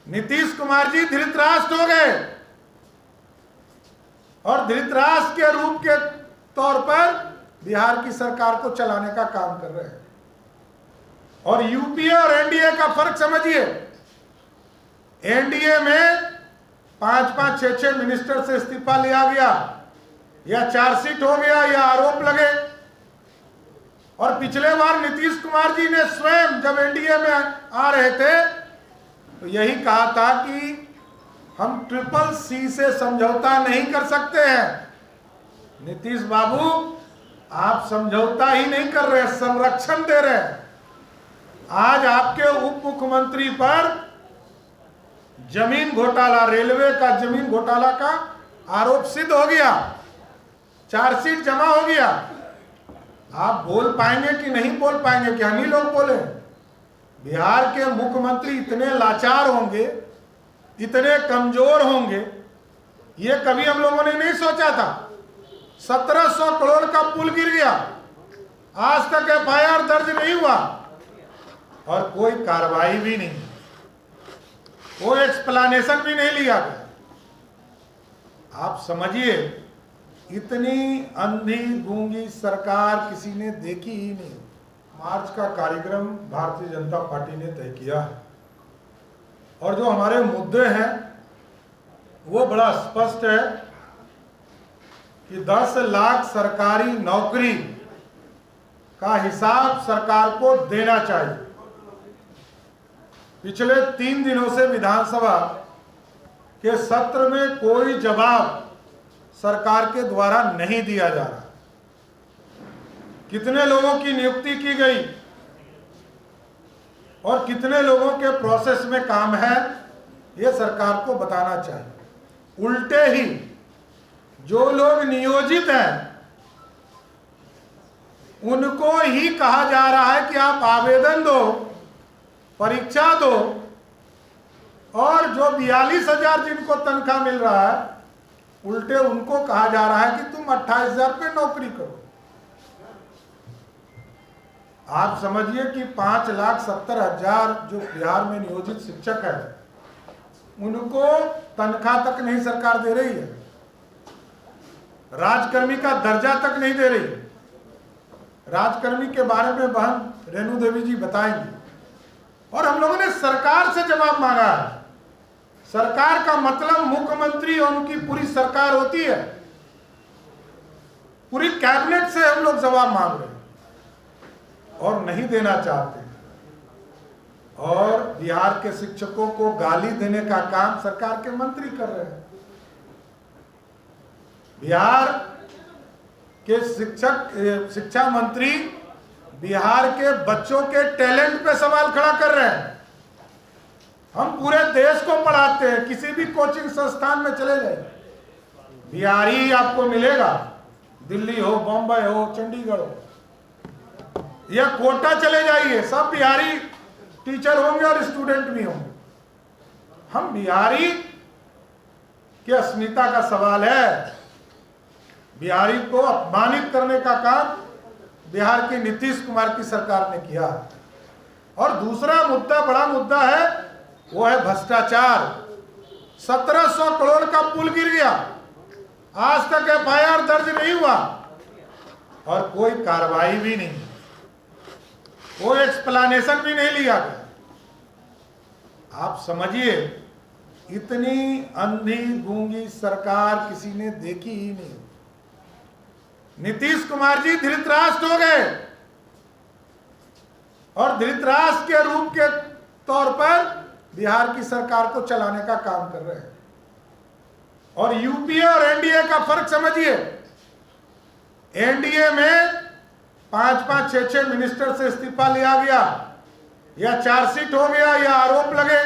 नीतीश कुमार जी धृतराष्ट्र हो गए और धृतराष्ट्र के रूप के तौर पर बिहार की सरकार को चलाने का काम कर रहे हैं। और यूपीए और एनडीए का फर्क समझिए। एनडीए में 5-5, 6-6 मिनिस्टर से इस्तीफा लिया गया, या चार्जशीट हो गया, या आरोप लगे। और पिछले बार नीतीश कुमार जी ने स्वयं जब एनडीए में आ रहे थे तो यही कहा था कि हम CCC से समझौता नहीं कर सकते हैं। नीतीश बाबू, आप समझौता ही नहीं कर रहे, संरक्षण दे रहे हैं। आज आपके उप मुख्यमंत्री पर जमीन घोटाला, रेलवे का जमीन घोटाला का आरोप सिद्ध हो गया, चार्जशीट जमा हो गया। आप बोल पाएंगे कि नहीं बोल पाएंगे? कि हम ही लोग बोले? बिहार के मुख्यमंत्री इतने लाचार होंगे, इतने कमजोर होंगे, ये कभी हम लोगों ने नहीं सोचा था। 1700 करोड़ का पुल गिर गया, आज तक FIR दर्ज नहीं हुआ और कोई कार्रवाई भी नहीं, कोई एक्सप्लेनेशन भी नहीं लिया गया। आप समझिए, इतनी अंधी गूंगी सरकार किसी ने देखी ही नहीं। मार्च का कार्यक्रम भारतीय जनता पार्टी ने तय किया है और जो हमारे मुद्दे हैं वो बड़ा स्पष्ट है कि 10 लाख सरकारी नौकरी का हिसाब सरकार को देना चाहिए। पिछले 3 दिनों से विधानसभा के सत्र में कोई जवाब सरकार के द्वारा नहीं दिया जा रहा। कितने लोगों की नियुक्ति की गई और कितने लोगों के प्रोसेस में काम है, ये सरकार को बताना चाहिए। उल्टे ही जो लोग नियोजित हैं उनको ही कहा जा रहा है कि आप आवेदन दो, परीक्षा दो, और जो 42,000 जिनको तनख्वाह मिल रहा है उल्टे उनको कहा जा रहा है कि तुम 28,000 पे नौकरी करो। आप समझिए कि 5,70,000 जो बिहार में नियोजित शिक्षक है उनको तनख्वाह तक नहीं सरकार दे रही है, राजकर्मी का दर्जा तक नहीं दे रही है। राजकर्मी के बारे में बहन रेणु देवी जी बताएंगी। और हम लोगों ने सरकार से जवाब मांगा है। सरकार का मतलब मुख्यमंत्री और उनकी पूरी सरकार होती है। पूरी कैबिनेट से हम लोग जवाब मांग रहे हैं और नहीं देना चाहते। और बिहार के शिक्षकों को गाली देने का काम सरकार के मंत्री कर रहे हैं। बिहार के शिक्षा मंत्री बिहार के बच्चों के टैलेंट पे सवाल खड़ा कर रहे हैं। हम पूरे देश को पढ़ाते हैं, किसी भी कोचिंग संस्थान में चले जाइए बिहारी आपको मिलेगा। दिल्ली हो, बॉम्बे हो, चंडीगढ़ हो या कोटा चले जाइए, सब बिहारी टीचर होंगे और स्टूडेंट भी होंगे। हम बिहारी की अस्मिता का सवाल है। बिहारी को अपमानित करने का काम बिहार के नीतीश कुमार की सरकार ने किया। और दूसरा मुद्दा, बड़ा मुद्दा है, वो है भ्रष्टाचार। 1700 करोड़ का पुल गिर गया, आज तक FIR दर्ज नहीं हुआ और कोई कार्रवाई भी नहीं, कोई एक्सप्लेनेशन भी नहीं लिया गया। आप समझिए, इतनी अंधी गूंगी सरकार किसी ने देखी ही नहीं। नीतीश कुमार जी धृतराष्ट्र हो गए और धृतराष्ट्र के रूप के तौर पर बिहार की सरकार को चलाने का काम कर रहे हैं। और यूपीए और एनडीए का फर्क समझिए। एनडीए में 5-5, 6-6 मिनिस्टर से इस्तीफा लिया गया, या चार्जशीट हो गया, या आरोप लगे।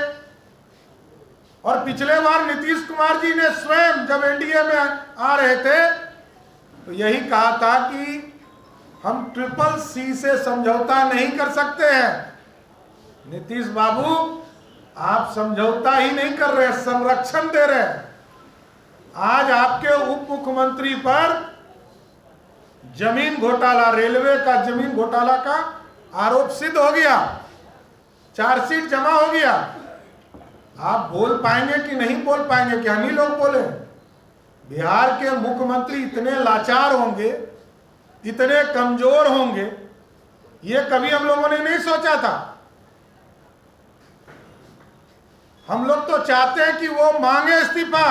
और पिछले बार नीतीश कुमार जी ने स्वयं जब एनडीए में आ रहे थे तो यही कहा था कि हम CCC से समझौता नहीं कर सकते हैं। नीतीश बाबू, आप समझौता ही नहीं कर रहे, संरक्षण दे रहे हैं। आज आपके उप मुख्यमंत्री पर जमीन घोटाला, रेलवे का जमीन घोटाला का आरोप सिद्ध हो गया, चार्जशीट जमा हो गया। आप बोल पाएंगे कि नहीं बोल पाएंगे, कि हम ही लोग बोले? बिहार के मुख्यमंत्री इतने लाचार होंगे, इतने कमजोर होंगे, ये कभी हम लोगों ने नहीं सोचा था। हम लोग तो चाहते हैं कि वो मांगे इस्तीफा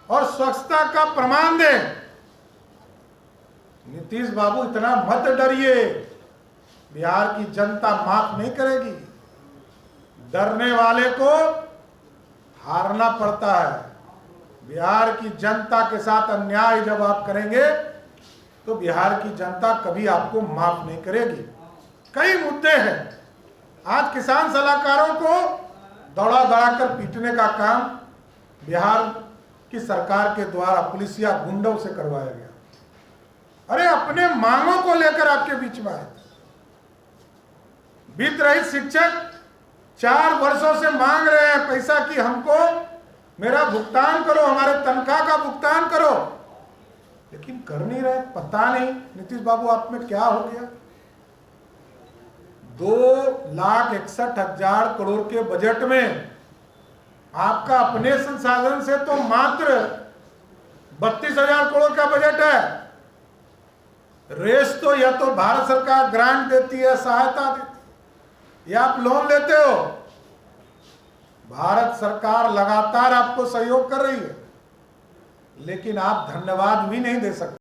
और स्वच्छता का प्रमाण दें। नीतीश बाबू, इतना मत डरिए, बिहार की जनता माफ नहीं करेगी। डरने वाले को हारना पड़ता है। बिहार की जनता के साथ अन्याय जब आप करेंगे तो बिहार की जनता कभी आपको माफ नहीं करेगी। कई मुद्दे हैं। आज किसान सलाहकारों को दौड़ा दौड़ाकर पीटने का काम बिहार की सरकार के द्वारा पुलिसिया गुंडों से करवाया गया। अरे अपने मांगों को लेकर आपके बीच में आए। वित्त रहित शिक्षक 4 वर्षों से मांग रहे हैं पैसा कि हमको मेरा भुगतान करो, हमारे तनख्वाह का भुगतान करो, लेकिन कर नहीं रहे। पता नहीं नीतीश बाबू आप में क्या हो गया। 2,61,000 करोड़ के बजट में आपका अपने संसाधन से तो मात्र 32,000 करोड़ का बजट है। रेस तो या तो भारत सरकार ग्रांट देती है, सहायता देती है, या आप लोन लेते हो। भारत सरकार लगातार आपको सहयोग कर रही है, लेकिन आप धन्यवाद भी नहीं दे सकते।